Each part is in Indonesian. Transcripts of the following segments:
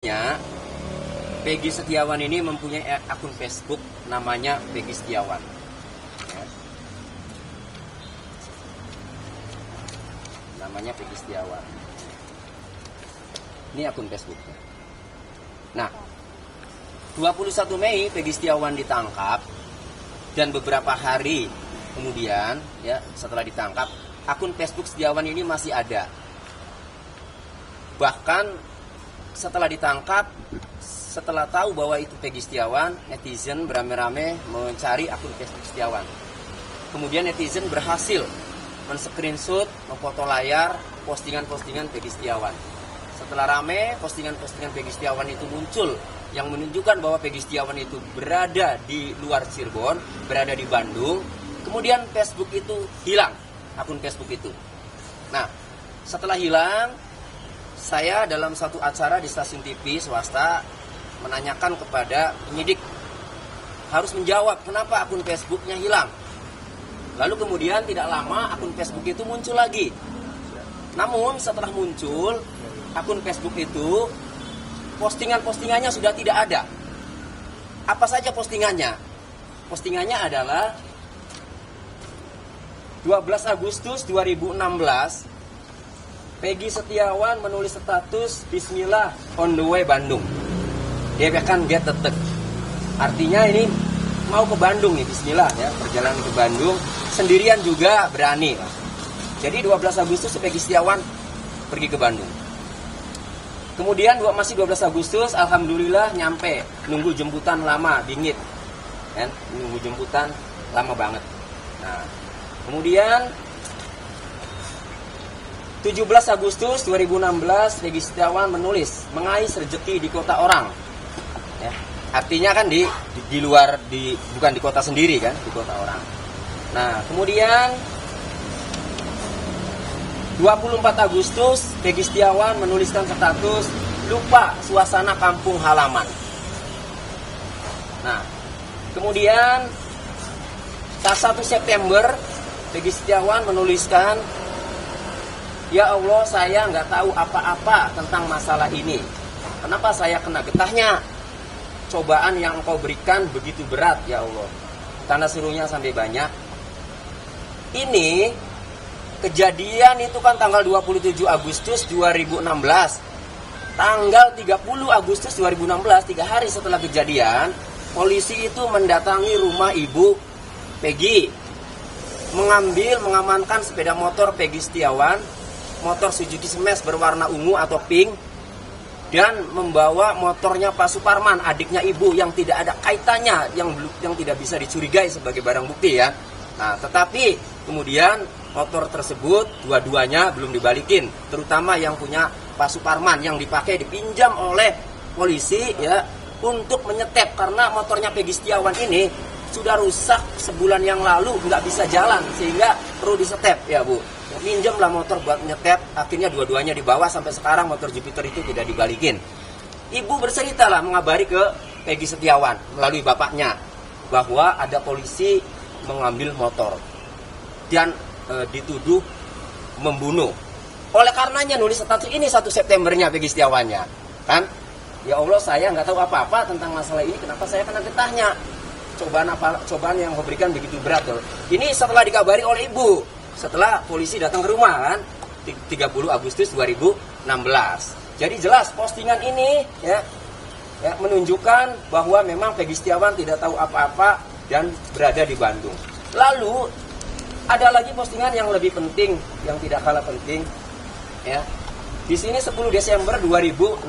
Ya, Peggy Setiawan ini mempunyai akun Facebook namanya Peggy Setiawan. Ya. Namanya Peggy Setiawan. Ini akun Facebooknya. Nah, 21 Mei Peggy Setiawan ditangkap dan beberapa hari kemudian, ya, setelah ditangkap, akun Facebook Setiawan ini masih ada. Bahkan setelah ditangkap, setelah tahu bahwa itu Peggy Setiawan, netizen beramai-ramai mencari akun Facebook Setiawan. Kemudian netizen berhasil men-screenshot, memfoto layar postingan-postingan Peggy Setiawan. Setelah ramai, postingan-postingan Peggy Setiawan itu muncul yang menunjukkan bahwa Peggy Setiawan itu berada di luar Cirebon, berada di Bandung. Kemudian Facebook itu hilang, akun Facebook itu. Nah, setelah hilang, saya dalam satu acara di stasiun TV swasta menanyakan kepada penyidik, harus menjawab kenapa akun Facebooknya hilang. Lalu kemudian tidak lama akun Facebook itu muncul lagi. Namun setelah muncul akun Facebook itu, postingan-postingannya sudah tidak ada. Apa saja postingannya? Postingannya adalah 12 Agustus 2016, Peggy Setiawan menulis status Bismillah on the way Bandung. Dia bahkan get tetek. Artinya ini mau ke Bandung nih, Bismillah ya, perjalanan ke Bandung. Sendirian juga berani. Jadi 12 Agustus Peggy Setiawan pergi ke Bandung. Kemudian masih 12 Agustus, alhamdulillah nyampe. Nunggu jemputan lama, bingit. Kan? Nunggu jemputan lama banget. Nah, kemudian 17 Agustus 2016 Peggy Setiawan menulis mengais rezeki di kota orang. Ya, artinya kan di luar, bukan di kota sendiri kan, di kota orang. Nah, kemudian 24 Agustus Peggy Setiawan menuliskan status lupa suasana kampung halaman. Nah, kemudian 1 September Peggy Setiawan menuliskan, ya Allah, saya nggak tahu apa-apa tentang masalah ini. Kenapa saya kena getahnya? Cobaan yang Engkau berikan begitu berat, ya Allah. Tanda serunya sampai banyak. Ini kejadian itu kan tanggal 27 Agustus 2016. Tanggal 30 Agustus 2016, 3 hari setelah kejadian, polisi itu mendatangi rumah ibu Peggy, mengamankan sepeda motor Peggy Setiawan, motor Suzuki Smash berwarna ungu atau pink, dan membawa motornya Pak Suparman, adiknya ibu, yang tidak ada kaitannya, yang tidak bisa dicurigai sebagai barang bukti ya. Nah, tetapi kemudian motor tersebut dua-duanya belum dibalikin, terutama yang punya Pak Suparman yang dipakai dipinjam oleh polisi ya untuk menyetep, karena motornya Peggy Setiawan ini sudah rusak sebulan yang lalu, nggak bisa jalan sehingga perlu disetep ya Bu. Minjem lah motor buat nyetep, akhirnya dua-duanya dibawa sampai sekarang motor Jupiter itu tidak dibalikin. Ibu bercerita lah, mengabari ke Peggy Setiawan melalui bapaknya bahwa ada polisi mengambil motor dan dituduh membunuh. Oleh karenanya nulis status ini 1 Septembernya Peggy Setiawannya kan, ya Allah, saya nggak tahu apa-apa tentang masalah ini, kenapa saya kena getahnya? Cobaan yang memberikan begitu berat loh. Ini setelah dikabari oleh ibu, setelah polisi datang ke rumah kan, 30 Agustus 2016. Jadi jelas postingan ini ya menunjukkan bahwa memang Peggy Setiawan tidak tahu apa-apa dan berada di Bandung. Lalu ada lagi postingan yang lebih penting, yang tidak kalah penting ya. Di sini 10 Desember 2016.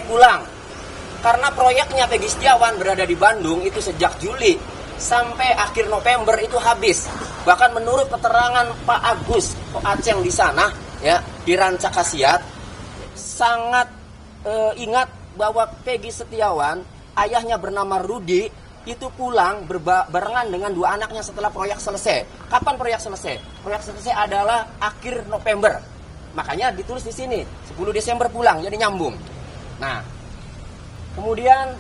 Pulang. Karena proyeknya Peggy Setiawan berada di Bandung itu sejak Juli sampai akhir November itu habis. Bahkan menurut keterangan Pak Agus Aceng di sana ya, di Rancakasiat, sangat ingat bahwa Peggy Setiawan, ayahnya bernama Rudi, itu pulang barengan dengan 2 anaknya setelah proyek selesai. Kapan proyek selesai? Proyek selesai adalah akhir November. Makanya ditulis di sini 10 Desember pulang, jadi nyambung. Nah, kemudian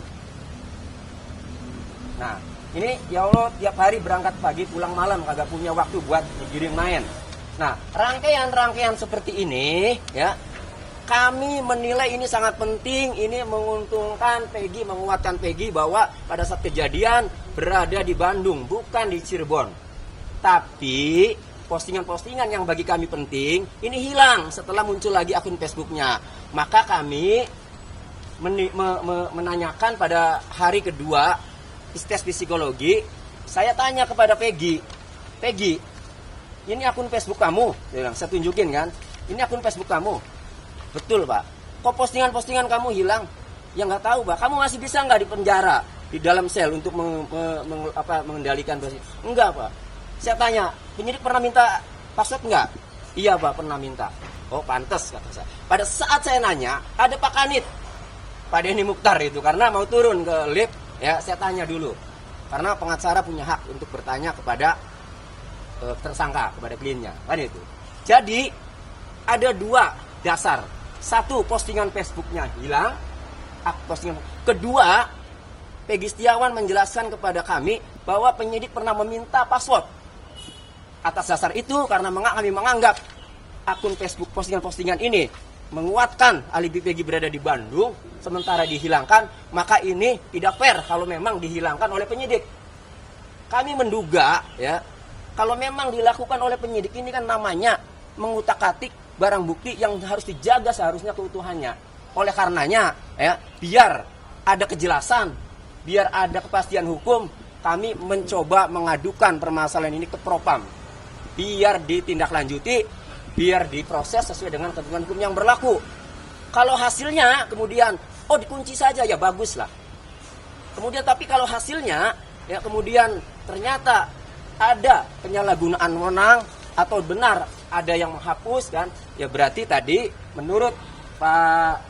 ini ya Allah, tiap hari berangkat pagi pulang malam, kagak punya waktu buat dikirim main. Nah, rangkaian-rangkaian seperti ini ya Kami menilai ini sangat penting, ini menguntungkan Peggy, menguatkan Peggy bahwa pada saat kejadian berada di Bandung, bukan di Cirebon. Tapi postingan-postingan yang bagi kami penting, ini hilang setelah muncul lagi akun Facebooknya. Maka kami menanyakan pada hari kedua tes psikologi, saya tanya kepada Peggy, ini akun Facebook kamu? Saya tunjukin kan, ini akun Facebook kamu. Betul Pak. Kok postingan-postingan kamu hilang? Ya nggak tahu Pak. Kamu masih bisa nggak di penjara di dalam sel untuk mengendalikan posisi? Enggak Pak. Saya tanya, penyidik pernah minta password nggak? Iya Pak, pernah minta. Oh pantas kata saya. Pada saat saya nanya, ada Pak Kanit, Pak Denny Mukhtar itu, karena mau turun ke lift, ya saya tanya dulu. Karena pengacara punya hak untuk bertanya kepada tersangka, kepada kliennya, kan itu. Jadi ada dua dasar. Satu, postingan Facebooknya hilang. Kedua, Peggy Setiawan menjelaskan kepada kami bahwa penyidik pernah meminta password. Atas dasar itu, karena kami menganggap akun Facebook postingan-postingan ini menguatkan alibi Peggy berada di Bandung, sementara dihilangkan, maka ini tidak fair kalau memang dihilangkan oleh penyidik. Kami menduga, ya, kalau memang dilakukan oleh penyidik ini kan namanya mengutak-atik barang bukti yang harus dijaga seharusnya keutuhannya. Oleh karenanya, ya, biar ada kejelasan, biar ada kepastian hukum, kami mencoba mengadukan permasalahan ini ke Propam. Biar ditindaklanjuti, biar diproses sesuai dengan ketentuan hukum yang berlaku. Kalau hasilnya kemudian, oh dikunci saja, ya bagus lah. Kemudian tapi kalau hasilnya, ya kemudian ternyata ada penyalahgunaan wewenang atau benar ada yang menghapus kan, ya berarti tadi menurut Pak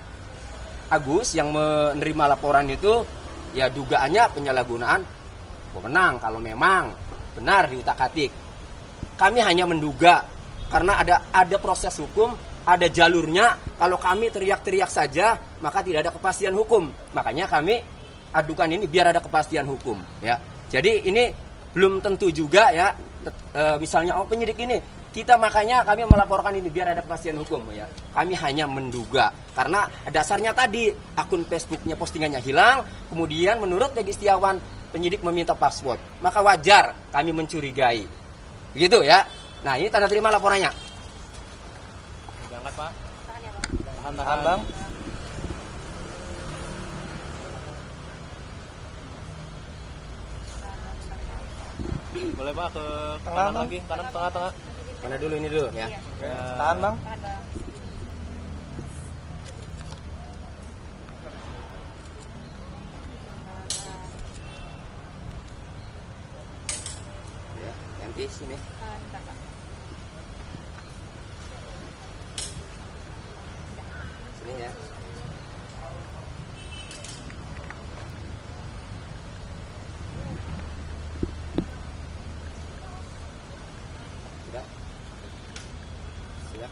Agus yang menerima laporan itu, ya dugaannya penyalahgunaan wewenang kalau memang benar diutak-atik. Kami hanya menduga karena ada proses hukum, ada jalurnya. Kalau kami teriak-teriak saja, maka tidak ada kepastian hukum. Makanya kami adukan ini biar ada kepastian hukum, ya. Jadi ini belum tentu juga, ya. Misalnya penyidik ini, kita makanya kami melaporkan ini biar ada kepastian hukum, ya. Kami hanya menduga karena dasarnya tadi akun Facebooknya postingannya hilang, kemudian menurut Peggy Setiawan penyidik meminta password, maka wajar kami mencurigai, gitu ya. Nah ini tanda terima laporannya. Angkat Pak. Tahan Bang. Boleh Pak ke kanan lagi, kanan tengah-tengah. Mana dulu ini dulu ya. Tahan Bang. Ya, ganti sini. Sini ya. Sudah. Siap.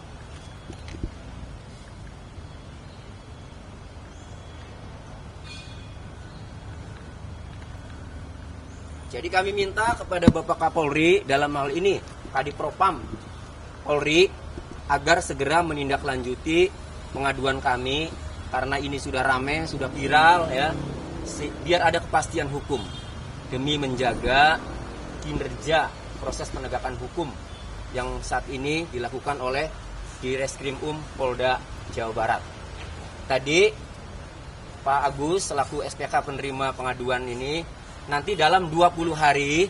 Jadi kami minta kepada Bapak Kapolri dalam hal ini Kadipropam Polri agar segera menindaklanjuti pengaduan kami karena ini sudah ramai, sudah viral ya. Biar ada kepastian hukum demi menjaga kinerja proses penegakan hukum yang saat ini dilakukan oleh Direskrim Polda Jawa Barat. Tadi Pak Agus selaku SPK penerima pengaduan ini nanti dalam 20 hari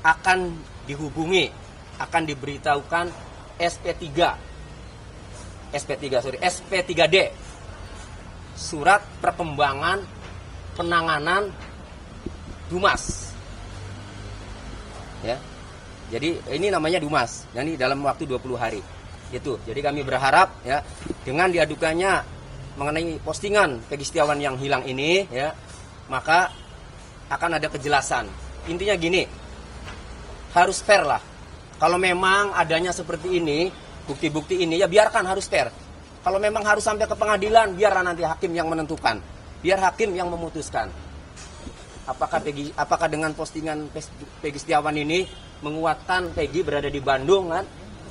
akan dihubungi, akan diberitahukan SP3D, surat perkembangan penanganan Dumas. Ya. Jadi ini namanya Dumas. Jadi dalam waktu 20 hari. Itu. Jadi kami berharap ya dengan diadukannya mengenai postingan Peggy Setiawan yang hilang ini ya, maka akan ada kejelasan. Intinya gini, harus fair lah. Kalau memang adanya seperti ini, bukti-bukti ini ya biarkan harus fair. Kalau memang harus sampai ke pengadilan, biarlah nanti hakim yang menentukan. Biar hakim yang memutuskan. Apakah dengan postingan Peggy Setiawan ini menguatkan Peggy berada di Bandung kan?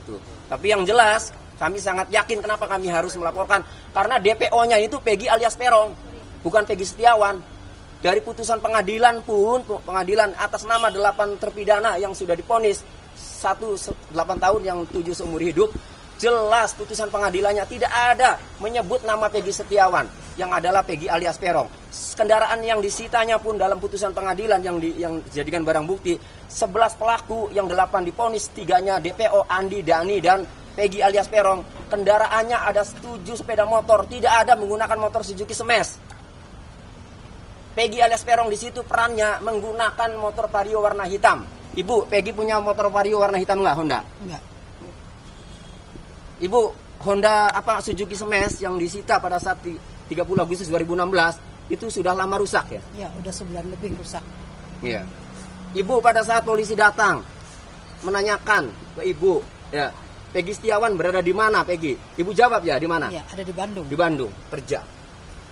Itu. Tapi yang jelas Kami sangat yakin kenapa kami harus melaporkan. Karena DPO-nya itu Peggy alias Peron, bukan Peggy Setiawan. Dari putusan pengadilan pun, pengadilan atas nama 8 terpidana yang sudah divonis 8 tahun yang 7 seumur hidup, jelas putusan pengadilannya tidak ada menyebut nama Peggy Setiawan yang adalah Peggy alias Peron. Kendaraan yang disitanya pun dalam putusan pengadilan yang dijadikan barang bukti, 11 pelaku yang 8 divonis, 3-nya DPO Andi, Dani dan Peggy alias Peron. Kendaraannya ada 7 sepeda motor, tidak ada menggunakan motor Suzuki Smash. Peggy alias Peron di situ perannya menggunakan motor Vario warna hitam. Ibu, Peggy punya motor Vario warna hitam nggak, Honda? Enggak. Ibu, Honda Suzuki Smash yang disita pada saat 30 Agustus 2016 itu sudah lama rusak ya? Ya, udah sebulan lebih rusak. Iya. Ibu pada saat polisi datang menanyakan ke ibu, ya, Peggy Setiawan berada di mana, Peggy? Ibu jawab ya, di mana? Ya, ada di Bandung. Di Bandung, kerja.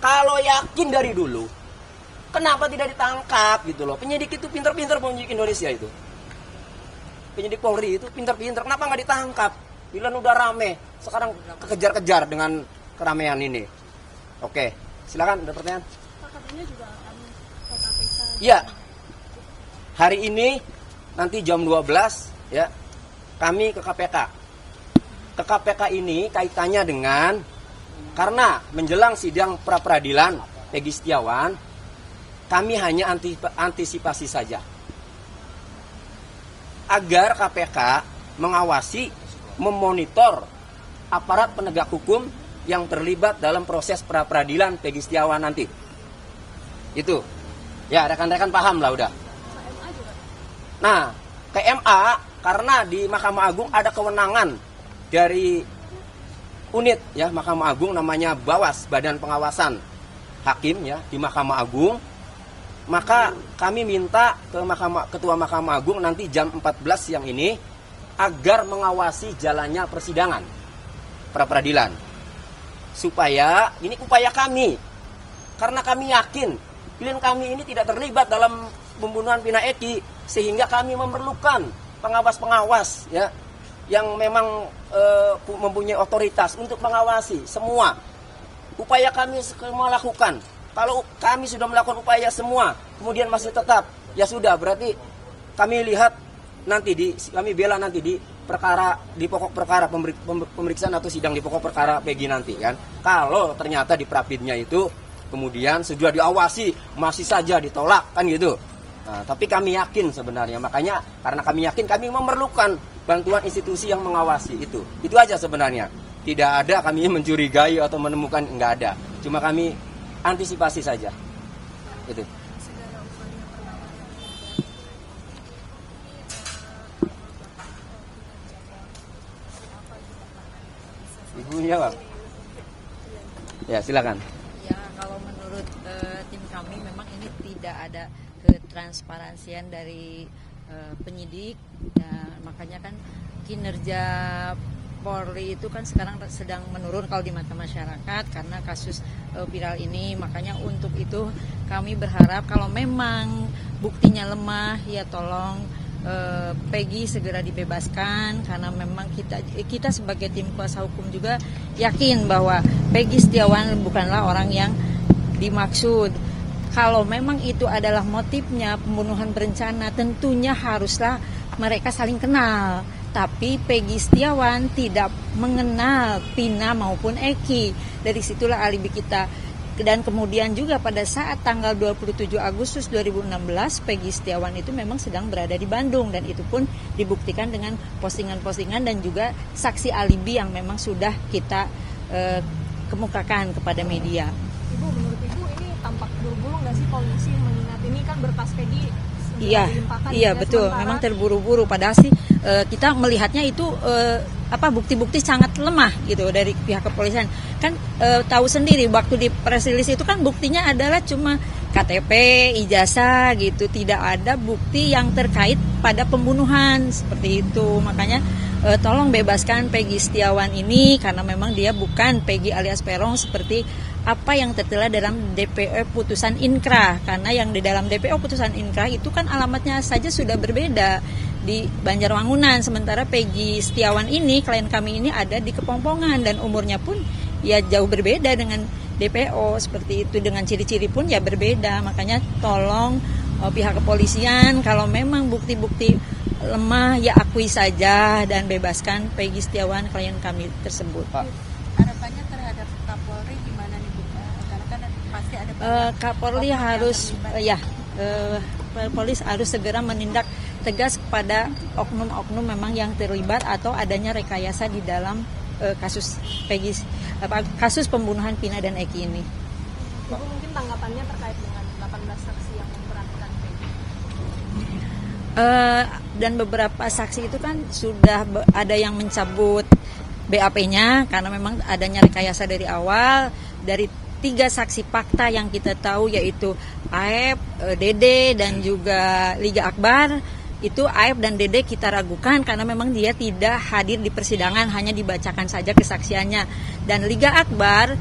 Kalau yakin dari dulu, kenapa tidak ditangkap gitu loh? Penyidik itu pinter-pinter, penyidik Indonesia itu. Penyidik Polri itu pinter-pinter, kenapa nggak ditangkap? Bila udah rame, sekarang kekejar-kejar dengan keramaian ini. Oke, silakan ada pertanyaan. Pak, katanya juga akan ke KPK. Iya. Hari ini nanti jam 12 ya, kami ke KPK. Ke KPK ini kaitannya dengan karena menjelang sidang pra peradilan Peggy Setiawan, kami hanya antisipasi saja agar KPK mengawasi, memonitor aparat penegak hukum yang terlibat dalam proses pra peradilan Peggy Setiawan nanti. Itu. Ya, rekan-rekan paham lah udah. KMA juga. Nah, ke MA karena di Mahkamah Agung ada kewenangan dari unit ya Mahkamah Agung namanya Bawas, Badan Pengawasan Hakim ya di Mahkamah Agung. Maka kami minta ke Ketua Mahkamah Agung nanti jam 14 siang ini agar mengawasi jalannya persidangan pra peradilan. Supaya ini upaya kami. Karena kami yakin klien kami ini tidak terlibat dalam pembunuhan Vina Eki, sehingga kami memerlukan pengawas-pengawas ya yang memang mempunyai otoritas untuk mengawasi semua. Upaya kami semua lakukan. Kalau kami sudah melakukan upaya semua, kemudian masih tetap, ya sudah berarti kami lihat nanti kami bela nanti di perkara, di pokok perkara pemeriksaan atau sidang di pokok perkara Peggy nanti kan. Kalau ternyata di prapidnya itu kemudian sudah diawasi masih saja ditolak kan gitu. Nah, tapi kami yakin sebenarnya, makanya karena kami yakin kami memerlukan bantuan institusi yang mengawasi itu. Itu aja sebenarnya. Tidak ada kami mencurigai atau menemukan, enggak ada. Cuma kami antisipasi saja. Itu. Ibunya Bang. Ya, silakan. Ya, kalau menurut tim kami memang ini tidak ada ketransparansian dari penyidik. Ya, makanya kan kinerja Polri itu kan sekarang sedang menurun kalau di mata masyarakat karena kasus viral ini. Makanya untuk itu kami berharap kalau memang buktinya lemah ya tolong Peggy segera dibebaskan, karena memang kita sebagai tim kuasa hukum juga yakin bahwa Peggy Setiawan bukanlah orang yang dimaksud. Kalau memang itu adalah motifnya pembunuhan berencana, tentunya haruslah mereka saling kenal. Tapi Peggy Setiawan tidak mengenal Vina maupun Eki. Dari situlah alibi kita. Dan kemudian juga pada saat tanggal 27 Agustus 2016 Peggy Setiawan itu memang sedang berada di Bandung, dan itu pun dibuktikan dengan postingan-postingan dan juga saksi alibi yang memang sudah kita kemukakan kepada media. Ibu, menurut Ibu ini tampak buru-buru nggak sih polisi mengingat ini kan berkas Peggy? Iya betul, sementara. memang terburu-buru. Padahal sih kita melihatnya itu bukti-bukti sangat lemah gitu dari pihak kepolisian. Kan tahu sendiri waktu di press release itu kan buktinya adalah cuma KTP, ijazah gitu, tidak ada bukti yang terkait pada pembunuhan seperti itu. Makanya tolong bebaskan Peggy Setiawan ini karena memang dia bukan Peggy alias Peron seperti apa yang tertera dalam DPO putusan inkrah. Karena yang di dalam DPO putusan inkrah itu kan alamatnya saja sudah berbeda. di Banjarwangunan. Sementara Peggy Setiawan ini, klien kami ini ada di Kepongpongan dan umurnya pun ya jauh berbeda dengan DPO seperti itu, dengan ciri-ciri pun ya berbeda. Makanya tolong pihak kepolisian kalau memang bukti-bukti lemah ya akui saja dan bebaskan Peggy Setiawan klien kami tersebut. Harapannya terhadap Kapolri gimana nih Bu? Karena kan pasti ada Kapolri harus Kapolri harus segera menindak tegas kepada oknum-oknum memang yang terlibat atau adanya rekayasa di dalam kasus Peggy, kasus pembunuhan Vina dan Eki ini. Ibu mungkin tanggapannya terkait dengan 18 saksi yang memerankan Peggy. Dan beberapa saksi itu kan sudah ada yang mencabut BAP-nya karena memang adanya rekayasa dari awal. Dari 3 saksi fakta yang kita tahu yaitu Aep, Dede dan juga Liga Akbar, itu Aep dan Dede kita ragukan karena memang dia tidak hadir di persidangan, hanya dibacakan saja kesaksiannya. Dan Liga Akbar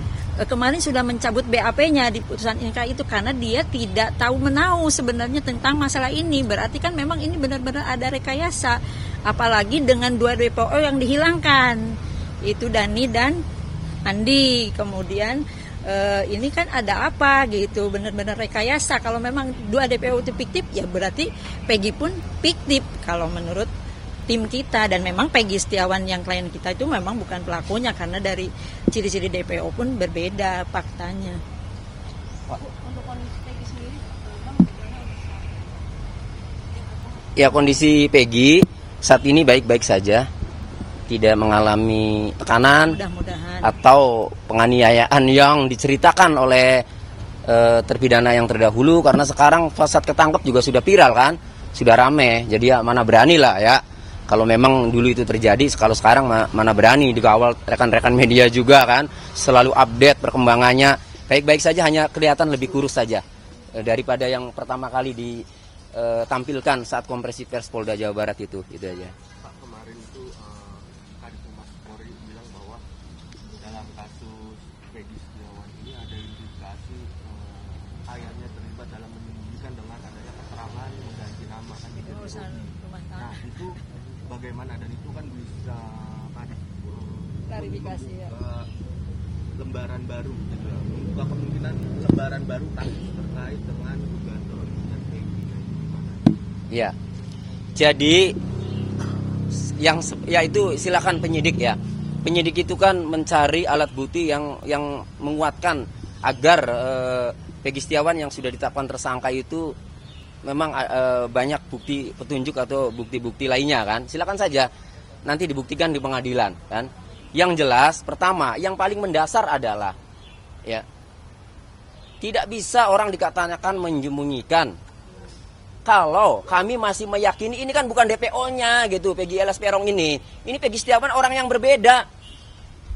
kemarin sudah mencabut BAP-nya di putusan Inka itu karena dia tidak tahu menahu sebenarnya tentang masalah ini. Berarti kan memang ini benar-benar ada rekayasa, apalagi dengan 2 DPO yang dihilangkan, itu Dani dan Andi. Kemudian ini kan ada apa gitu, benar-benar rekayasa. Kalau memang 2 DPO itu fiktif ya berarti Peggy pun fiktif kalau menurut tim kita. Dan memang Peggy Setiawan yang klien kita itu memang bukan pelakunya karena dari ciri-ciri DPO pun berbeda faktanya. Untuk kondisi Peggy sendiri, Bang, Ya, kondisi Peggy saat ini baik-baik saja, tidak mengalami tekanan Mudah-mudahan. atau penganiayaan yang diceritakan oleh terpidana yang terdahulu, karena sekarang saat ketangkep juga sudah viral kan, sudah rame. Jadi ya mana berani lah ya, kalau memang dulu itu terjadi. Kalau sekarang mana berani, dikawal rekan-rekan media juga kan, selalu update perkembangannya. Baik-baik saja, hanya kelihatan lebih kurus saja daripada yang pertama kali ditampilkan saat konferensi pers Polda Jawa Barat itu aja. Pak, kemarin itu Kadif Humas Polri bilang bahwa dalam kasus Peggy Setiawan ini ada indikasi ayahnya terlibat dalam menyembunyikan dengan adanya keterangan mengganti nama kan gitu. Urusan rumah Nah tangga. itu bagaimana, dan itu kan bisa Kadif Klarifikasi ya. lembaran baru gitu ya, membuka kemungkinan lembaran baru kasus terkait dengan dugaan terorisme Peggy. Gimana? Ya, jadi ya itu silakan penyidik ya. Penyidik itu kan mencari alat bukti yang menguatkan agar Peggy Setiawan yang sudah ditetapkan tersangka itu memang banyak bukti petunjuk atau bukti-bukti lainnya kan. Silakan saja nanti dibuktikan di pengadilan kan. Yang jelas pertama, yang paling mendasar adalah ya, tidak bisa orang dikatakan menyembunyikan. Kalau kami masih meyakini ini kan bukan DPO-nya gitu, Peggy Elias Peron ini Peggy Setiawan orang yang berbeda,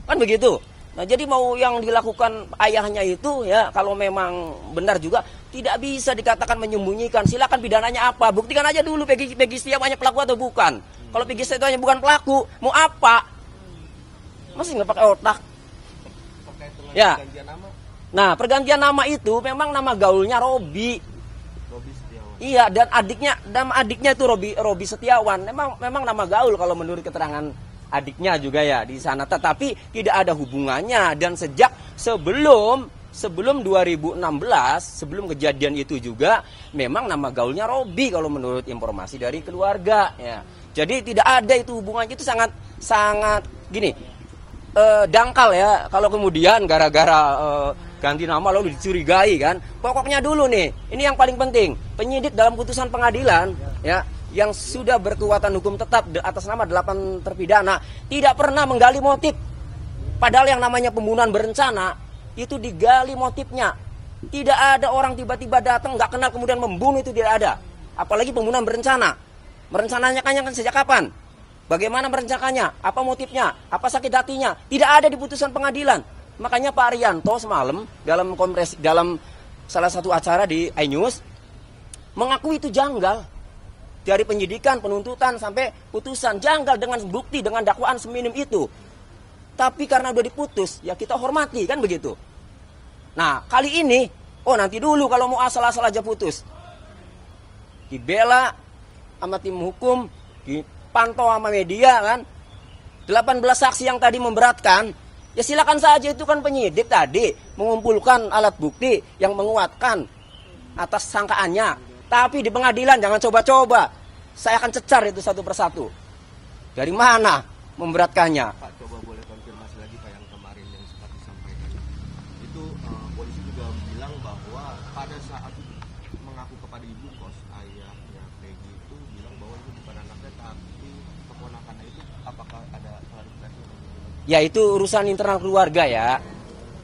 kan begitu. Nah jadi mau yang dilakukan ayahnya itu ya, kalau memang benar juga tidak bisa dikatakan menyembunyikan. Silakan pidananya apa, buktikan aja dulu Peggy Setiawannya pelaku atau bukan. Kalau Peggy Setiawannya bukan pelaku, mau apa? Masih nggak pakai otak. Terkait dengan Ya. pergantian nama, Nah pergantian nama itu memang nama gaulnya Robi. Robi Setiawan. Iya, dan nama adiknya itu Robi Setiawan. Memang nama gaul kalau menurut keterangan adiknya juga ya di sana. Tetapi tidak ada hubungannya, dan sejak sebelum 2016, sebelum kejadian itu juga memang nama gaulnya Robi kalau menurut informasi dari keluarga ya. Jadi tidak ada itu hubungannya, itu sangat gini. Dangkal ya kalau kemudian gara-gara ganti nama lalu dicurigai kan. Pokoknya dulu nih, ini yang paling penting, penyidik dalam putusan pengadilan ya yang sudah berkekuatan hukum tetap atas nama 8 terpidana tidak pernah menggali motif. Padahal yang namanya pembunuhan berencana itu digali motifnya. Tidak ada orang tiba-tiba datang nggak kenal kemudian membunuh, itu tidak ada. Apalagi pembunuhan berencana. Merencanakannya kan sejak kapan? Bagaimana merencanakannya? Apa motifnya? Apa sakit hatinya? Tidak ada di putusan pengadilan. Makanya Pak Arianto semalam dalam salah satu acara di iNews mengakui itu janggal. Dari penyidikan, penuntutan sampai putusan janggal dengan bukti, dengan dakwaan seminim itu. Tapi karena udah diputus, ya kita hormati kan begitu. Nah kali ini, nanti dulu kalau mau asal-asal aja putus. Dibela sama tim hukum, dipantau sama media kan. 18 saksi yang tadi memberatkan, ya silakan saja, itu kan penyidik tadi mengumpulkan alat bukti yang menguatkan atas sangkaannya. Tapi di pengadilan jangan coba-coba. Saya akan cecar itu satu persatu. Dari mana memberatkannya? Pak, coba boleh konfirmasi lagi Pak yang kemarin yang sempat disampaikan. Itu polisi juga bilang bahwa pada saat mengaku kepada ibu kos ayahnya Peggy itu bilang bahwa itu bukan anaknya tapi keponakannya itu, apakah ada klarifikasi? Ya itu urusan internal keluarga ya.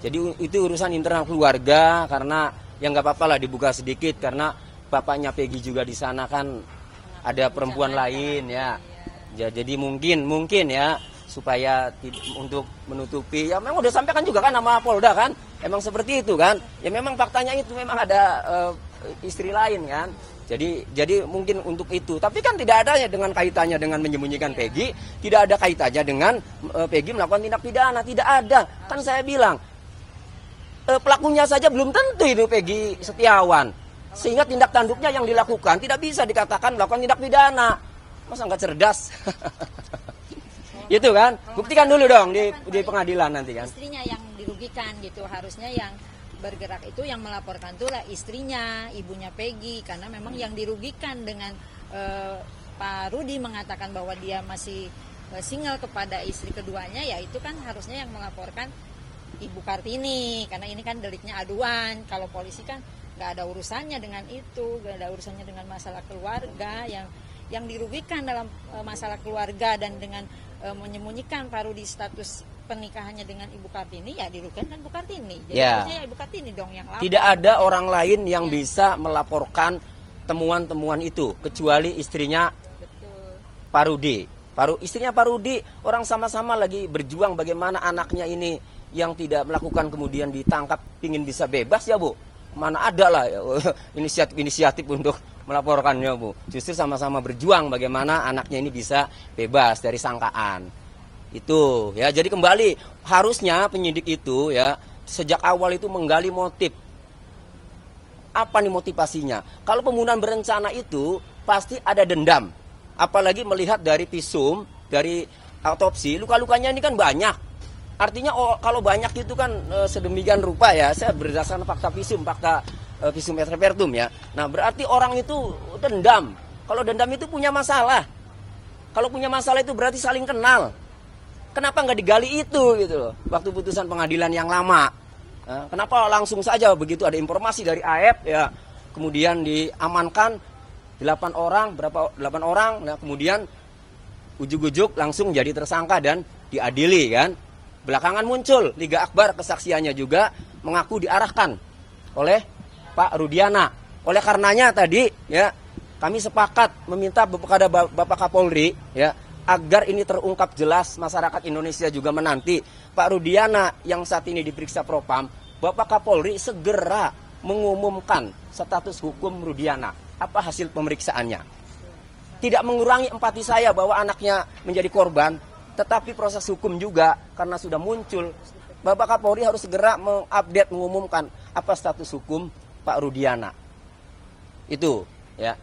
Jadi itu urusan internal keluarga, karena ya nggak apa-apa lah dibuka sedikit, karena bapaknya Peggy juga di sana kan ada perempuan lain ya. Ya jadi mungkin ya supaya untuk menutupi, ya memang udah sampaikan juga kan nama Polda kan, emang seperti itu kan. Ya memang faktanya itu memang ada istri lain kan. Jadi mungkin untuk itu. Tapi kan tidak ada ya dengan kaitannya dengan menyembunyikan Peggy, tidak ada kaitannya dengan Peggy melakukan tindak pidana, tidak ada. Kan saya bilang pelakunya saja belum tentu itu Peggy Setiawan. Sehingga tindak tanduknya yang dilakukan tidak bisa dikatakan melakukan tindak pidana. Masa nggak cerdas? Itu kan, buktikan dulu dong di pengadilan nanti kan. Istrinya yang dirugikan gitu, harusnya yang bergerak itu yang melaporkan itulah istrinya, ibunya Peggy, karena memang yang dirugikan dengan Pak Rudi mengatakan bahwa dia masih single kepada istri keduanya, ya itu kan harusnya yang melaporkan Ibu Kartini, karena ini kan deliknya aduan. Kalau polisi kan nggak ada urusannya dengan itu, nggak ada urusannya dengan masalah keluarga. Yang dirugikan dalam masalah keluarga dan dengan menyembunyikan Pak Rudi status pernikahannya dengan Ibu Kartini, ya dirugikan kan Ibu Kartini. Jadi Ya. harusnya ya Ibu Kartini dong yang lapor. Tidak ada orang lain yang bisa melaporkan temuan-temuan itu kecuali istrinya Betul. Pak Rudi. Istrinya Pak Rudi, orang sama-sama lagi berjuang bagaimana anaknya ini yang tidak melakukan kemudian ditangkap, ingin bisa bebas ya Bu. Mana ada lah inisiatif untuk melaporkannya Bu. Justru sama-sama berjuang bagaimana anaknya ini bisa bebas dari sangkaan. Itu ya, jadi kembali harusnya penyidik itu ya sejak awal itu menggali motif. Apa nih motivasinya? Kalau pembunuhan berencana itu pasti ada dendam. Apalagi melihat dari visum, dari autopsi, luka-lukanya ini kan banyak. Artinya kalau banyak itu kan sedemikian rupa ya, saya berdasarkan fakta visum et repertum ya. Nah berarti orang itu dendam. Kalau dendam itu punya masalah. Kalau punya masalah itu berarti saling kenal. Kenapa nggak digali itu gitu loh, waktu putusan pengadilan yang lama? Kenapa langsung saja begitu ada informasi dari AF ya, kemudian diamankan 8 orang, nah kemudian ujuk-ujuk langsung jadi tersangka dan diadili kan. Belakangan muncul Liga Akbar, kesaksiannya juga mengaku diarahkan oleh Pak Rudiana. Oleh karenanya tadi ya kami sepakat meminta kepada Bapak Kapolri ya agar ini terungkap jelas, masyarakat Indonesia juga menanti Pak Rudiana yang saat ini diperiksa Propam, Bapak Kapolri segera mengumumkan status hukum Rudiana. Apa hasil pemeriksaannya? Tidak mengurangi empati saya bahwa anaknya menjadi korban, tetapi proses hukum juga karena sudah muncul. Bapak Kapolri harus segera mengupdate, mengumumkan apa status hukum Pak Rudiana. Itu ya.